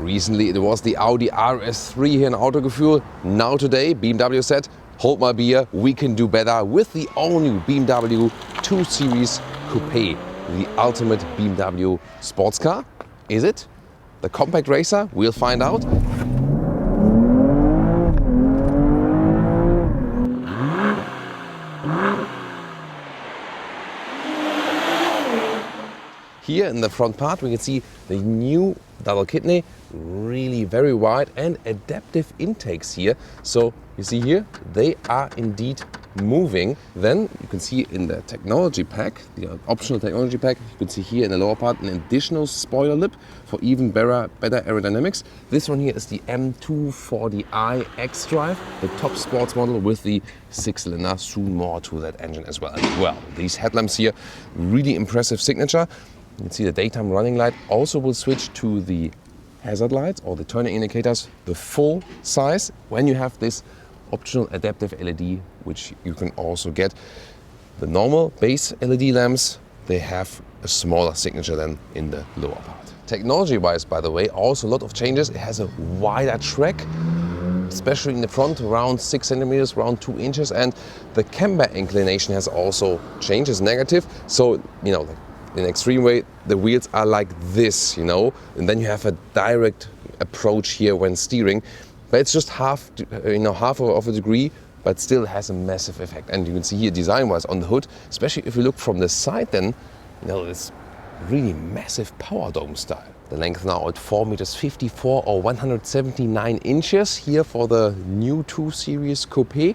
Recently it was the Audi RS3 here in Autogefühl. Now today BMW said, hold my beer, we can do better with the all-new BMW 2 Series Coupé, the ultimate BMW sports car. Is it? The compact racer? We'll find out. Here in the front part we can see the new double kidney, really very wide and adaptive intakes here. So you see here, they are indeed moving. Then you can see in the technology pack, the optional technology pack, you can see here in the lower part an additional spoiler lip for even better aerodynamics. This one here is the M240i xDrive, the top sports model with the 6-cylinder, soon more to that engine as well. These headlamps here, really impressive signature. You can see the daytime running light also will switch to the hazard lights or the turning indicators, the full size, when you have this optional adaptive LED, which you can also get. The normal base LED lamps, they have a smaller signature than in the lower part. Technology-wise, by the way, also a lot of changes. It has a wider track, especially in the front, around 6 centimeters, around 2 inches, and the camber inclination has also changed, it's negative. So, you know, in an extreme way, the wheels are like this, you know, and then you have a direct approach here when steering. But it's just half of a degree, but still has a massive effect. And you can see here design-wise on the hood, especially if you look from the side, then you know it's really massive power dome style. The length now at 4 meters 54 or 179 inches here for the new 2 Series Coupé.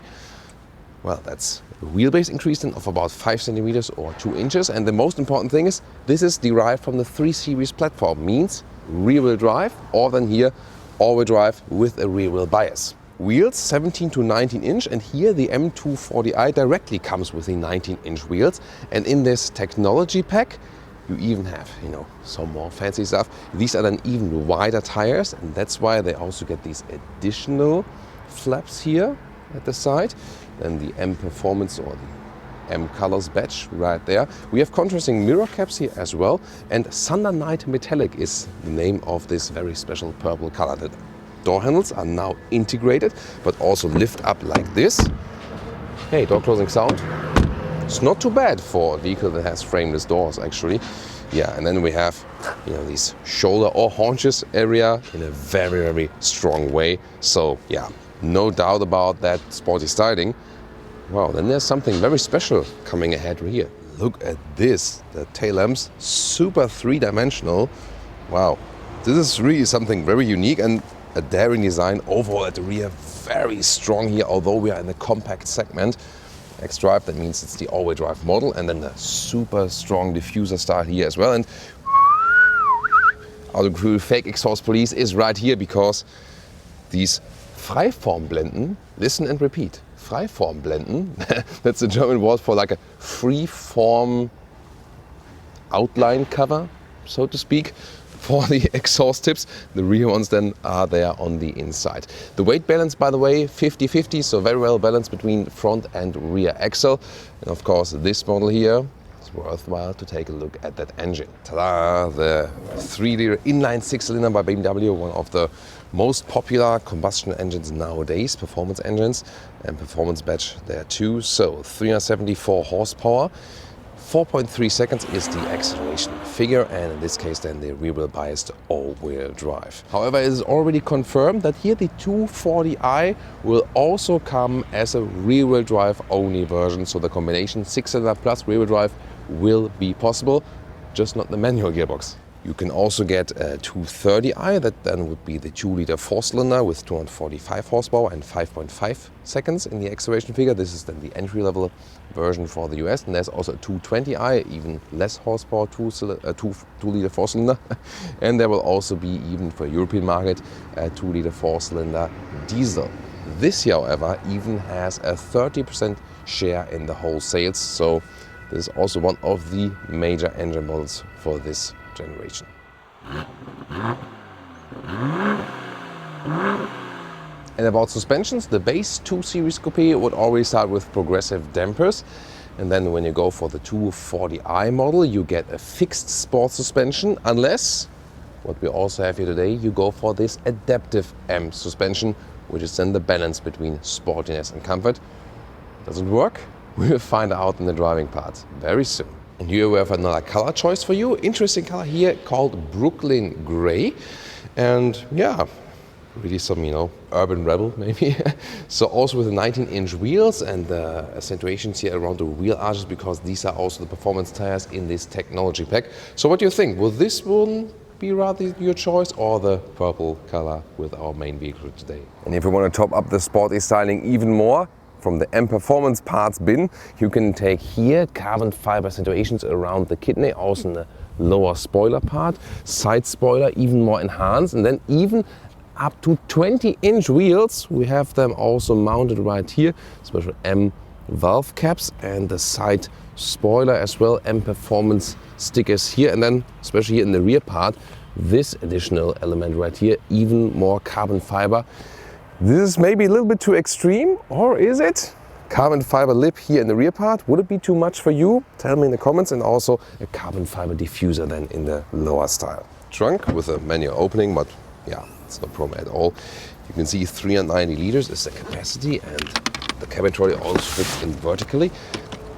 Well, that's a wheelbase increase then of about 5 centimeters or 2 inches. And the most important thing is this is derived from the 3 Series platform, means rear-wheel drive, or then here all-wheel drive with a rear-wheel bias. Wheels 17 to 19 inch, and here the M240i directly comes with the 19-inch wheels. And in this technology pack, you even have, you know, some more fancy stuff. These are then even wider tires, and that's why they also get these additional flaps here at the side. Then the M Performance or the M Colors badge right there. We have contrasting mirror caps here as well, and Thundernight Metallic is the name of this very special purple color. The door handles are now integrated, but also lift up like this. Hey, door closing sound. It's not too bad for a vehicle that has frameless doors, actually. Yeah, and then we have, you know, these shoulder or haunches area in a very, very strong way. So yeah, no doubt about that sporty styling. Wow, then there's something very special coming ahead here. Look at this, the tail lamps, super three-dimensional. Wow, this is really something very unique and a daring design. Overall at the rear, very strong here, although we are in the compact segment. xDrive, that means it's the all-wheel drive model, and then the super strong diffuser style here as well. And Autogefühl fake exhaust police is right here because these Freiformblenden, listen and repeat, Freiformblenden, that's the German word for like a free-form outline cover, so to speak, for the exhaust tips. The rear ones then are there on the inside. The weight balance, by the way, 50-50, so very well balanced between front and rear axle. And of course, this model here, it's worthwhile to take a look at that engine. Ta-da! The 3-liter inline 6-cylinder by BMW, one of the most popular combustion engines nowadays, performance engines, and performance badge there too. So 374 horsepower, 4.3 seconds is the acceleration figure, and in this case then the rear-wheel biased all-wheel drive. However, it is already confirmed that here the 240i will also come as a rear-wheel drive only version, so the combination 6-cylinder plus rear-wheel drive will be possible, just not the manual gearbox. You can also get a 230i, that then would be the 2-liter 4-cylinder with 245 horsepower and 5.5 seconds in the acceleration figure. This is then the entry-level version for the US. And there's also a 220i, even less horsepower, 2-liter 4-cylinder. And there will also be, even for European market, a 2-liter 4-cylinder diesel. This, however, even has a 30% share in the whole sales. So this is also one of the major engine models for this generation. And about suspensions, the base 2 Series Coupé would always start with progressive dampers, and then when you go for the 240i model you get a fixed sport suspension, unless what we also have here today, you go for this adaptive M suspension, which is then the balance between sportiness and comfort. Does it work? We will find out in the driving part very soon. And here we have another color choice for you. Interesting color here called Brooklyn Gray. And yeah, really some, urban rebel maybe. So also with the 19-inch wheels and the accentuations here around the wheel arches, because these are also the performance tires in this technology pack. So what do you think? Will this one be rather your choice, or the purple color with our main vehicle today? And if you want to top up the sporty styling even more, from the M Performance parts bin, you can take here carbon fiber accentuations around the kidney, also in the lower spoiler part, side spoiler even more enhanced, and then even up to 20-inch wheels. We have them also mounted right here, special M valve caps, and the side spoiler as well, M Performance stickers here, and then especially here in the rear part, this additional element right here, even more carbon fiber. This is maybe a little bit too extreme, or is it? Carbon fiber lip here in the rear part, would it be too much for you? Tell me in the comments. And also a carbon fiber diffuser then in the lower style. Trunk with a manual opening, but yeah, it's no problem at all. You can see 390 liters is the capacity, and the cabin trolley also fits in vertically.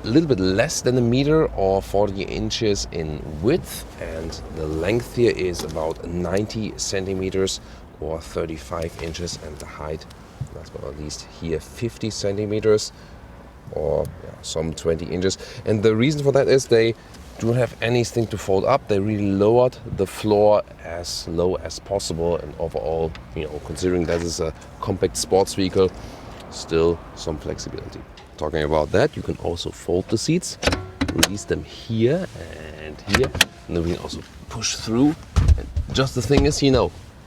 A little bit less than a meter or 40 inches in width, and the length here is about 90 centimeters or 35 inches, and the height, last but not least, here 50 centimeters or some 20 inches. And the reason for that is they don't have anything to fold up. They really lowered the floor as low as possible, and overall, considering that is a compact sports vehicle, still some flexibility. Talking about that, you can also fold the seats, release them here and here, and then we can also push through. And just the thing is,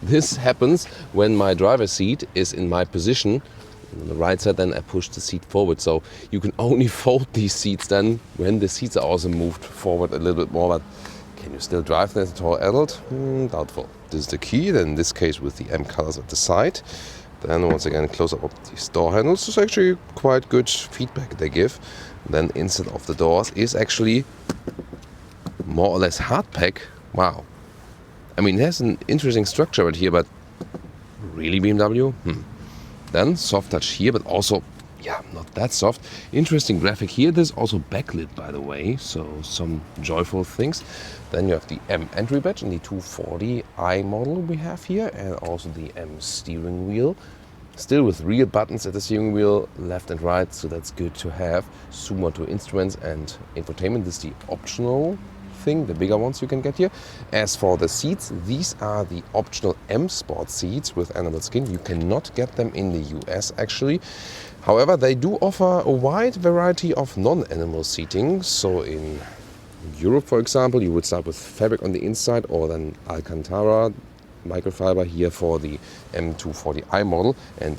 this happens when my driver's seat is in my position. On the right side, then I push the seat forward. So you can only fold these seats then when the seats are also moved forward a little bit more. But can you still drive them as a tall adult? Doubtful. This is the key, then in this case with the M colors at the side. Then once again, close up of these door handles. It's actually quite good feedback they give. Then inside of the doors is actually more or less hard pack. Wow. I mean, it has an interesting structure right here, but really BMW? Then soft touch here, but also, not that soft. Interesting graphic here. There's also backlit, by the way, so some joyful things. Then you have the M entry badge in the 240i model we have here, and also the M steering wheel. Still with real buttons at the steering wheel, left and right, so that's good to have. Zoom out to instruments and infotainment. This is the optional thing, the bigger ones you can get here. As for the seats, these are the optional M Sport seats with animal skin. You cannot get them in the US actually. However, they do offer a wide variety of non-animal seating. So in Europe, for example, you would start with fabric on the inside, or then Alcantara microfiber here for the M240i model, and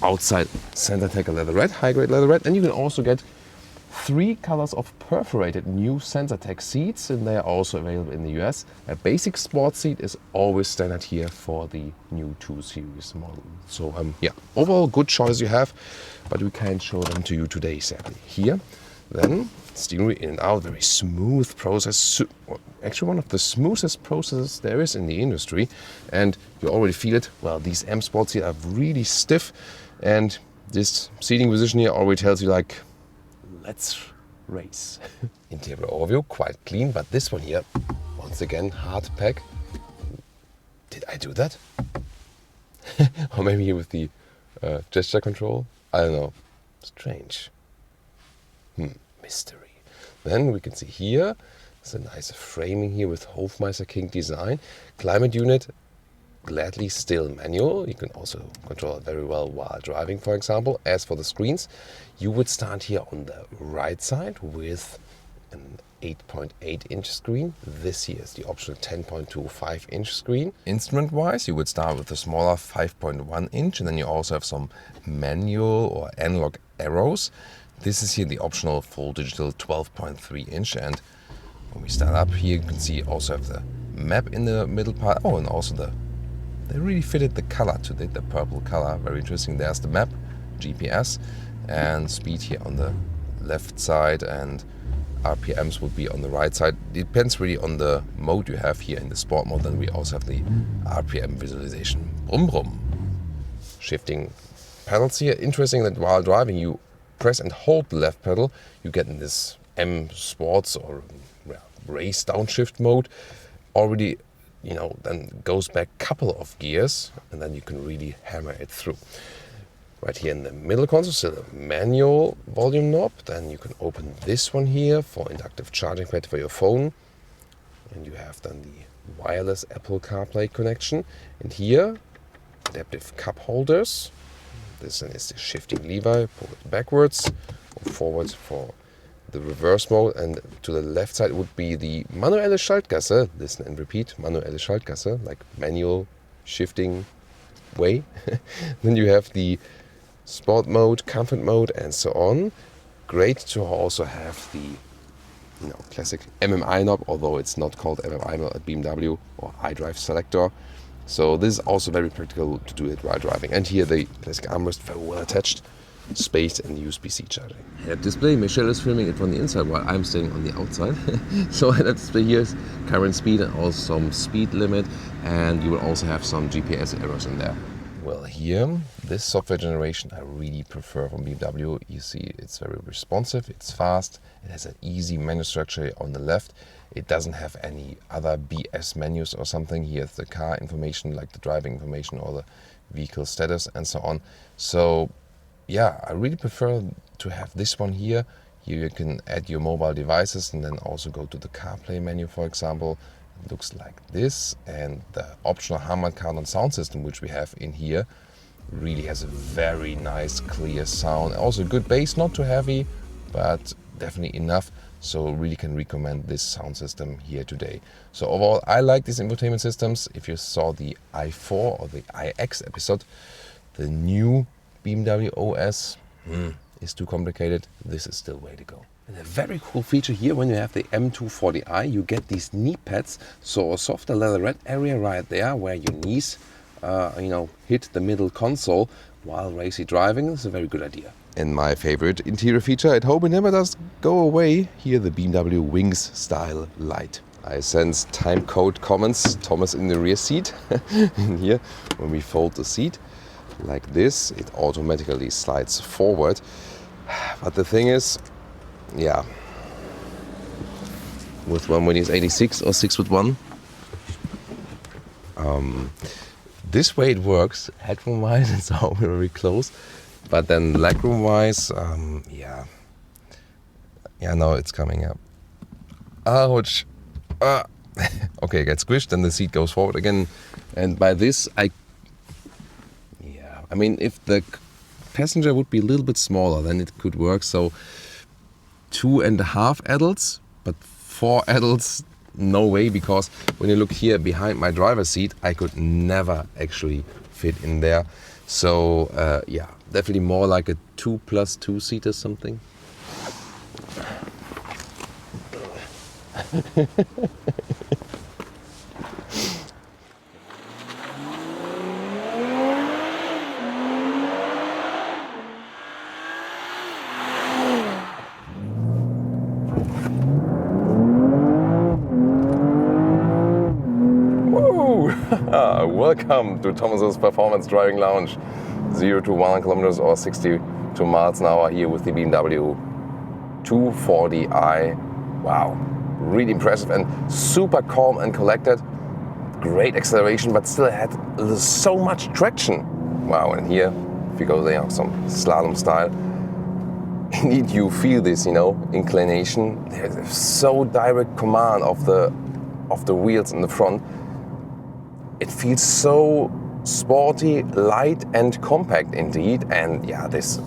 outside center taker leatherette, high-grade leatherette. And you can also get 3 colors of perforated new SensorTech seats, and they are also available in the US. A basic sport seat is always standard here for the new 2 Series model. So overall good choice you have, but we can't show them to you today, sadly. Here, then steering wheel in and out, very smooth process. Actually one of the smoothest processes there is in the industry, and you already feel it. Well, these M Sport seats are really stiff, and this seating position here already tells you, like, let's race. Interior overview, quite clean, but this one here, once again, hard pack. Did I do that? Or maybe here with the gesture control? I don't know. Strange. Mystery. Then we can see here, there's a nice framing here with Hofmeister King design. Climate unit, gladly still manual. You can also control it very well while driving, for example. As for the screens, you would start here on the right side with an 8.8-inch screen. This here is the optional 10.25-inch screen. Instrument-wise, you would start with the smaller 5.1-inch, and then you also have some manual or analog arrows. This is here the optional full digital 12.3-inch, and when we start up here, you can see also have the map in the middle part. Oh, and also they really fitted the color to the purple color. Very interesting. There's the map, GPS, and speed here on the left side, and RPMs would be on the right side. Depends really on the mode you have here. In the sport mode, then we also have the RPM visualization. Brum brum. Shifting pedals here. Interesting that while driving you press and hold the left pedal, you get in this M Sports or race downshift mode. Already, then goes back a couple of gears, and then you can really hammer it through. Right here in the middle console, still a manual volume knob. Then you can open this one here for inductive charging pad for your phone. And you have then the wireless Apple CarPlay connection. And here, adaptive cup holders. This then is the shifting lever, pull it backwards or forwards for the reverse mode. And to the left side would be the manuelle Schaltgasse. Listen and repeat, manuelle Schaltgasse, like manual shifting way. Then you have the sport mode, comfort mode, and so on. Great to also have the classic MMI knob, although it's not called MMI knob at BMW, or iDrive selector. So this is also very practical to do it while driving. And here the classic armrest, very well attached, space and USB-C charging. Head display, Michelle is filming it from the inside while I'm staying on the outside. So head display here is current speed and also some speed limit, and you will also have some GPS errors in there. Well, here, this software generation I really prefer from BMW. You see it's very responsive, it's fast, it has an easy menu structure on the left. It doesn't have any other BS menus or something. Here's the car information, like the driving information or the vehicle status and so on. So yeah, I really prefer to have this one here. Here you can add your mobile devices and then also go to the CarPlay menu, for example. It looks like this, and the optional Harman Kardon sound system which we have in here really has a very nice clear sound. Also good bass, not too heavy, but definitely enough. So really can recommend this sound system here today. So overall, I like these infotainment systems. If you saw the i4 or the iX episode, the new BMW OS is too complicated. This is still way to go. And a very cool feature here, when you have the M240i, you get these knee pads. So a softer leatherette area right there where your knees, hit the middle console while racy driving. It's a very good idea. And my favorite interior feature, I hope it never does go away, here the BMW Wings style light. I sense time code comments, Thomas in the rear seat. And here, when we fold the seat like this, it automatically slides forward. But the thing is, yeah, with one when he's 86 or 6'1", this way it works. Headroom wise, it's all very close. But then legroom wise, yeah, no, it's coming up. Ouch. Okay, get squished, then the seat goes forward again. And by this, if the passenger would be a little bit smaller, then it could work. So 2.5 adults, but 4 adults, no way, because when you look here behind my driver's seat, I could never actually fit in there. So yeah, definitely more like a 2+2 seat or something. Welcome to Thomas's Performance Driving Lounge. 0 to 1 kilometers or 62 miles an hour here with the BMW M240i. Wow, really impressive and super calm and collected. Great acceleration, but still had so much traction. Wow, and here, if you go there, some slalom style, indeed you feel this, inclination. There's a so direct command of the wheels in the front. It feels so sporty, light and compact indeed. And yeah, this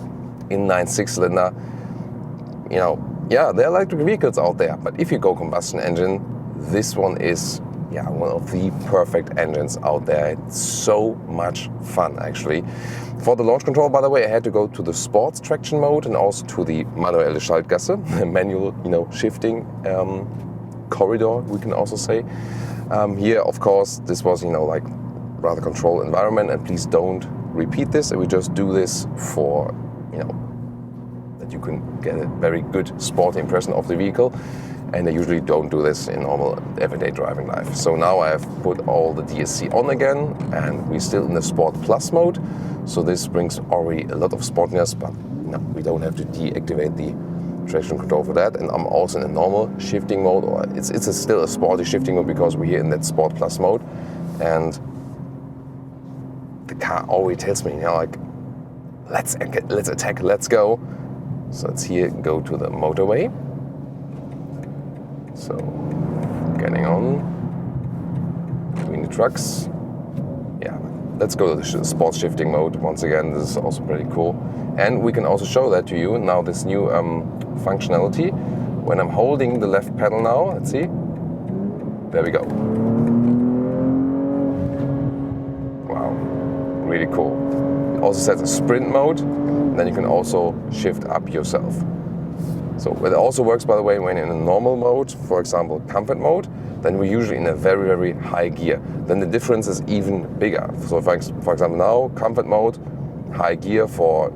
inline 6-cylinder, there are electric vehicles out there, but if you go combustion engine, this one is one of the perfect engines out there. It's so much fun actually. For the launch control, by the way, I had to go to the sports traction mode and also to the manuelle Schaltgasse, manual, shifting corridor, we can also say. Here, of course, this was, like rather controlled environment, and please don't repeat this. We just do this for, the that you can get a very good sporty impression of the vehicle. And I usually don't do this in normal everyday driving life. So now I have put all the DSC on again, and we're still in the Sport Plus mode. So this brings already a lot of sportiness, but no, we don't have to deactivate the traction control for that. And I'm also in a normal shifting mode, or it's still a sporty shifting mode because we're here in that Sport Plus mode. And the car already tells me, like, let's attack, let's go. So let's here go to the motorway. So, getting on between the trucks. Yeah, let's go to the sports shifting mode. Once again, this is also pretty cool. And we can also show that to you now, this new functionality. When I'm holding the left pedal now, let's see. There we go. Wow, really cool. It also sets a sprint mode, and then you can also shift up yourself. So it also works, by the way, when in a normal mode, for example, comfort mode, then we're usually in a very, very high gear. Then the difference is even bigger. So for example, now comfort mode, high gear for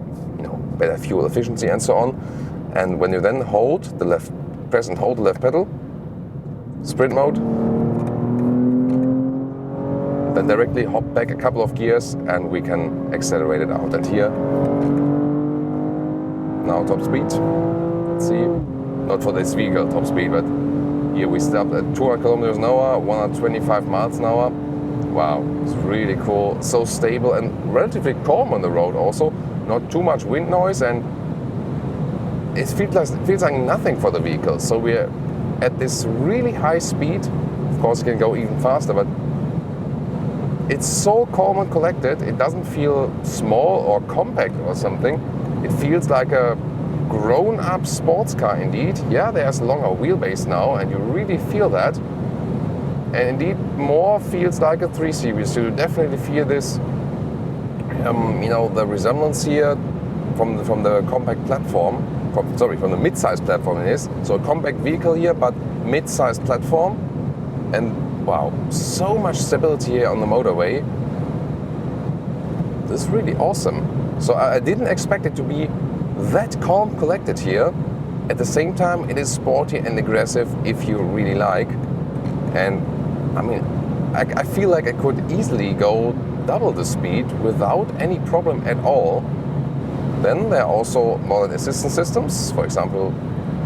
better fuel efficiency and so on. And when you then press and hold the left pedal, sprint mode, then directly hop back a couple of gears and we can accelerate it out. And here, now top speed. See, not for this vehicle top speed, but here we stopped at 200 kilometers an hour, 125 miles an hour. Wow, it's really cool. So stable and relatively calm on the road also. Not too much wind noise, and it feels like nothing for the vehicle. So we're at this really high speed. Of course, it can go even faster, but it's so calm and collected. It doesn't feel small or compact or something. It feels like a grown-up sports car indeed. Yeah, there's a longer wheelbase now, and you really feel that. And indeed, more feels like a 3 Series. So you definitely feel this, the resemblance here from the compact platform. From the mid-size platform it is. So a compact vehicle here, but mid-size platform. And wow, so much stability here on the motorway. This is really awesome. So I didn't expect it to be that calm collected here. At the same time, it is sporty and aggressive if you really like. And I mean, I feel like I could easily go double the speed without any problem at all. Then there are also modern assistance systems. For example,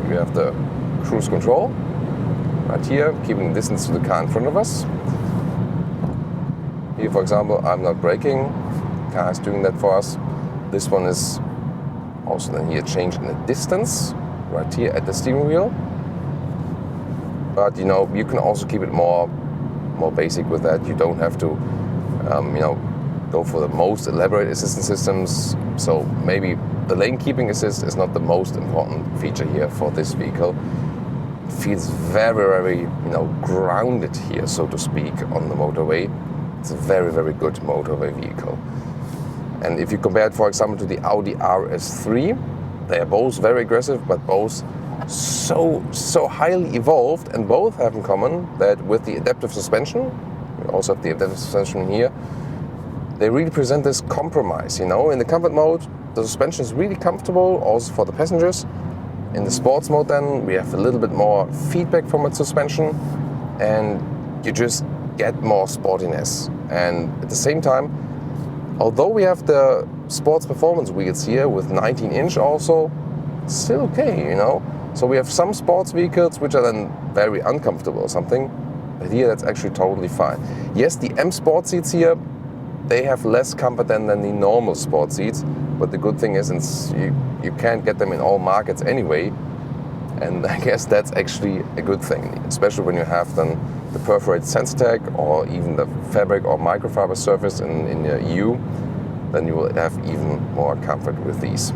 we have the cruise control right here, keeping distance to the car in front of us. Here, for example, I'm not braking. The car is doing that for us. This one is also then here changed in the distance, right here at the steering wheel. But you can also keep it more basic with that. You don't have to, go for the most elaborate assistance systems. So maybe the lane keeping assist is not the most important feature here for this vehicle. It feels very, very, grounded here, so to speak, on the motorway. It's a very, very good motorway vehicle. And if you compare it, for example, to the Audi RS3, they are both very aggressive, but both so highly evolved, and both have in common that with the adaptive suspension, we also have the adaptive suspension here, they really present this compromise. In the comfort mode, the suspension is really comfortable, also for the passengers. In the sports mode then, we have a little bit more feedback from its suspension, and you just get more sportiness. And at the same time, although we have the sports performance wheels here with 19-inch also, it's still okay, So we have some sports vehicles which are then very uncomfortable or something, but here that's actually totally fine. Yes, the M Sport seats here, they have less comfort than the normal sport seats, but the good thing is you can't get them in all markets anyway, and I guess that's actually a good thing, especially when you have then the perforated sensor tag or even the fabric or microfiber surface in the EU, then you will have even more comfort with these.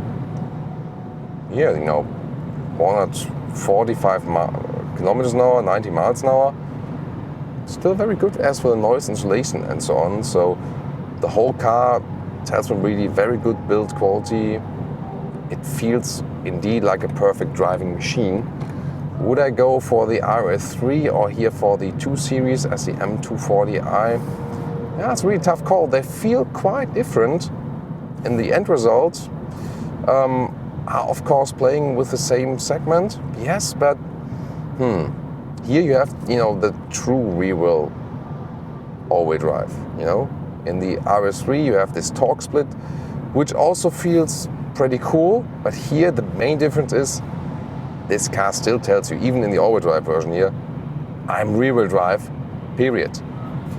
Here, 145 kilometers an hour, 90 miles an hour, still very good as for the noise insulation and so on. So the whole car tells me really very good build quality. It feels indeed like a perfect driving machine. Would I go for the RS3 or here for the 2 Series as the M240i? Yeah, it's a really tough call. They feel quite different in the end result. are of course playing with the same segment, yes, but here you have, the true rear-wheel all-wheel drive, In the RS3 you have this torque split, which also feels pretty cool, but here the main difference is this car still tells you, even in the all-wheel drive version here, I'm rear-wheel drive, period.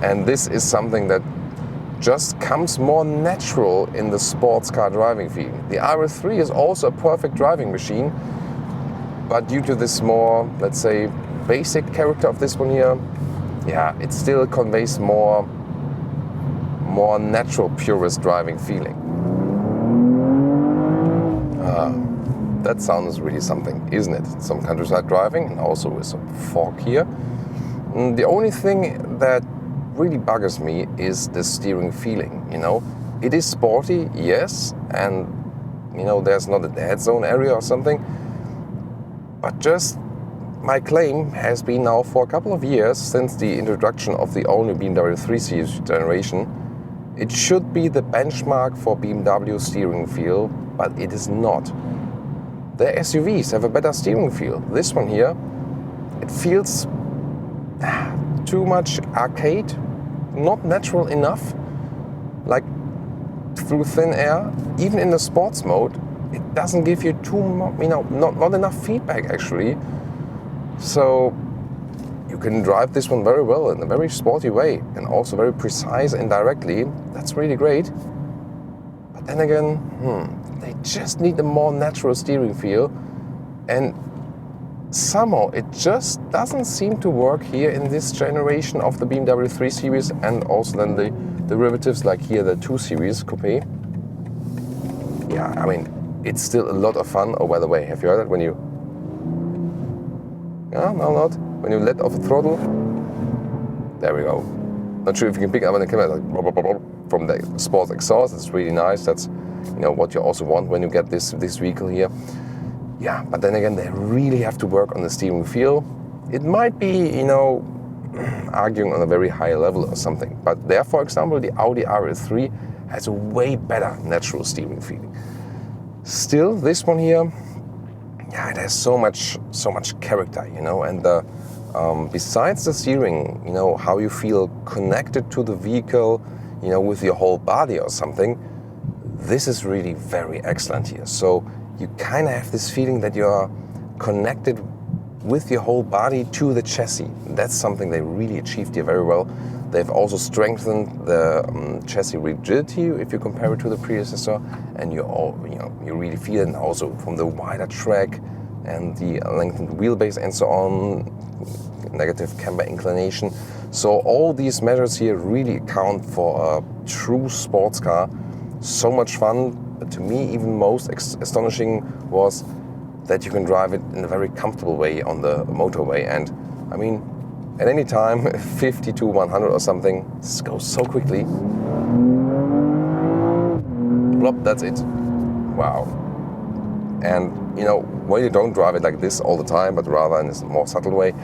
And this is something that just comes more natural in the sports car driving feeling. The RS3 is also a perfect driving machine, but due to this more, let's say, basic character of this one here, yeah, it still conveys more natural, purist driving feeling. That sound is really something, isn't it? Some countryside driving and also with some fog here. The only thing that really buggers me is the steering feeling, It is sporty, yes, and, there's not a dead zone area or something, but just my claim has been now for a couple of years since the introduction of the all-new BMW 3 Series generation. It should be the benchmark for BMW steering feel, but it is not. The SUVs have a better steering feel. This one here, it feels too much arcade, not natural enough, like through thin air. Even in the sports mode, it doesn't give you not enough feedback actually. So you can drive this one very well in a very sporty way and also very precise and directly. That's really great. But then again, they just need a more natural steering feel, and somehow it just doesn't seem to work here in this generation of the BMW 3 Series and also then the derivatives like here the 2 Series Coupé. Yeah, I mean, it's still a lot of fun. Oh, by the way, have you heard that when you... Yeah, no, not. When you let off the throttle, there we go. Not sure if you can pick up on the camera like from the sports exhaust. It's really nice. That's what you also want when you get this vehicle here. Yeah, but then again, they really have to work on the steering feel. It might be, arguing on a very high level or something. But there, for example, the Audi RS3 has a way better natural steering feeling. Still, this one here, yeah, it has so much character, and besides the steering, how you feel connected to the vehicle, with your whole body or something, this is really very excellent here. So you kind of have this feeling that you're connected with your whole body to the chassis. That's something they really achieved here very well. They've also strengthened the chassis rigidity if you compare it to the predecessor, and you really feel it. And also from the wider track and the lengthened wheelbase and so on, negative camber inclination. So all these measures here really account for a true sports car. So much fun, but to me even most astonishing was that you can drive it in a very comfortable way on the motorway. And I mean, at any time, 50 to 100 or something, this goes so quickly. Blop, that's it. Wow. And when you don't drive it like this all the time, but rather in a more subtle way,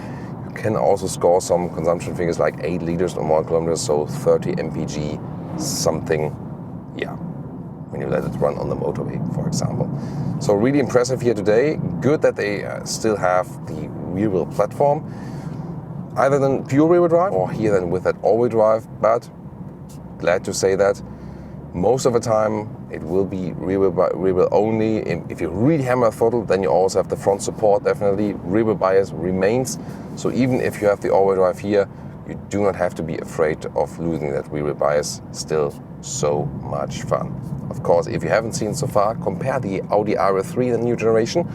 you can also score some consumption figures like 8 liters or more kilometers, so 30 mpg something, yeah, when you let it run on the motorway, for example. So really impressive here today. Good that they still have the rear-wheel platform, either than pure rear-wheel drive or here then with that all-wheel drive, but glad to say that most of the time it will be rear-wheel only. If you really hammer the throttle, then you also have the front support, definitely. Rear-wheel bias remains, so even if you have the all-wheel drive here, you do not have to be afraid of losing that rear-wheel bias. Still so much fun. Of course, if you haven't seen so far, compare the Audi RS3, the new generation,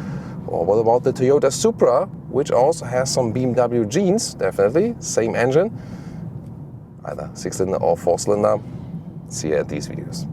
or what about the Toyota Supra, which also has some BMW genes, definitely, same engine, either 6-cylinder or 4-cylinder. See you at these videos.